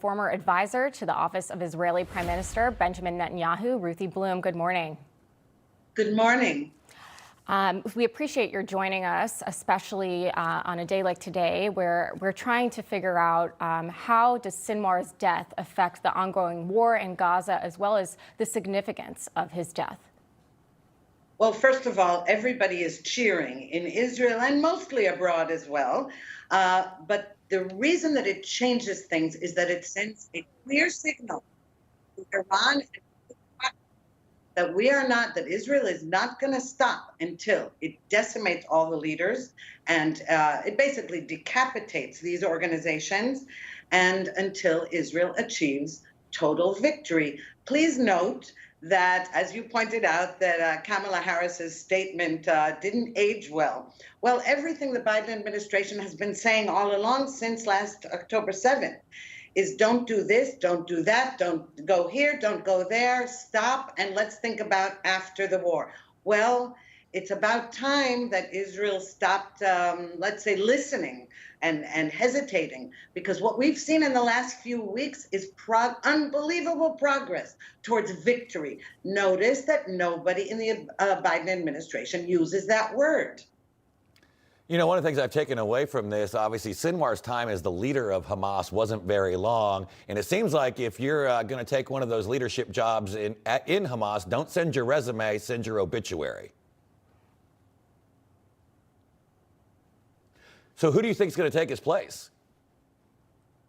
Former advisor to the office of Israeli Prime Minister Benjamin Netanyahu. Ruthie Blum, good morning. Good morning. We appreciate your joining us, especially on a day like today, where we're trying to figure out how does Sinwar's death affect the ongoing war in Gaza, as well as the significance of his death. Well, first of all, everybody is cheering in Israel and mostly abroad as well. But the reason that it changes things is that it sends a clear signal to Iran that that Israel is not going to stop until it decimates all the leaders and it basically decapitates these organizations and until Israel achieves total victory. Please note that, as you pointed out, that Kamala Harris's statement didn't age well. Well, everything the Biden administration has been saying all along since last October 7th is don't do this, don't do that, don't go here, don't go there, stop, and let's think about after the war. Well, it's about time that Israel stopped, let's say, listening and hesitating, because what we've seen in the last few weeks is unbelievable progress towards victory. Notice that nobody in the Biden administration uses that word. You know, one of the things I've taken away from this, obviously, Sinwar's time as the leader of Hamas wasn't very long. And it seems like if you're going to take one of those leadership jobs in Hamas, don't send your resume, send your obituary. So who do you think is going to take his place?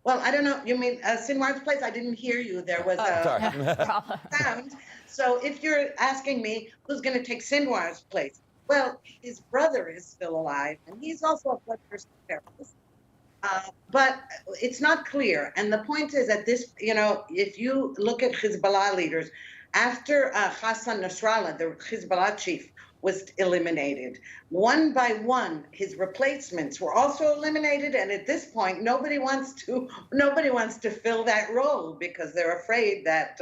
Well, I don't know. You mean Sinwar's place? I didn't hear you. There was a sound. So if you're asking me who's going to take Sinwar's place, well, his brother is still alive, and he's also a bloodthirsty terrorist. But it's not clear. And the point is that this, you know, if you look at Hezbollah leaders, after Hassan Nasrallah, the Hezbollah chief, was eliminated, one by one, his replacements were also eliminated. And at this point, nobody wants to fill that role because they're afraid that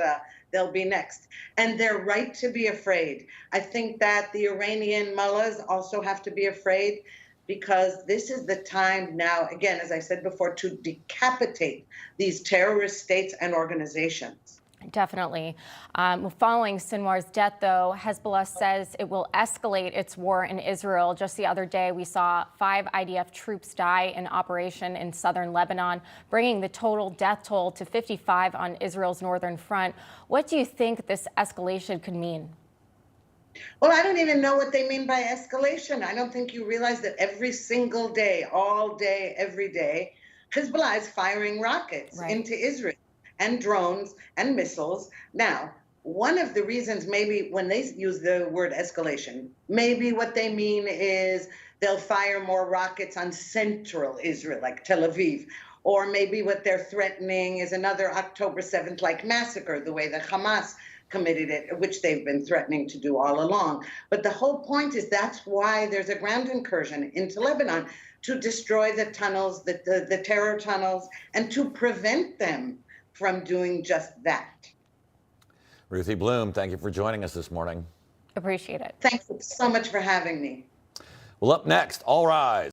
they'll be next. And they're right to be afraid. I think that the Iranian mullahs also have to be afraid, because this is the time now, again, as I said before, to decapitate these terrorist states and organizations. Definitely. Following Sinwar's death, though, Hezbollah says it will escalate its war in Israel. Just the other day, we saw 5 IDF troops die in operation in southern Lebanon, bringing the total death toll to 55 on Israel's northern front. What do you think this escalation could mean? Well, I don't even know what they mean by escalation. I don't think you realize that every single day, all day, every day, Hezbollah is firing rockets into Israel, and drones and missiles. Now, one of the reasons maybe when they use the word escalation, maybe what they mean is they'll fire more rockets on central Israel, like Tel Aviv. Or maybe what they're threatening is another October 7th-like massacre, the way that Hamas committed it, which they've been threatening to do all along. But the whole point is that's why there's a ground incursion into Lebanon, to destroy the tunnels, the terror tunnels, and to prevent them from doing just that. Ruthie Blum, thank you for joining us this morning. Appreciate it. Thank you so much for having me. Well, up next, All Rise.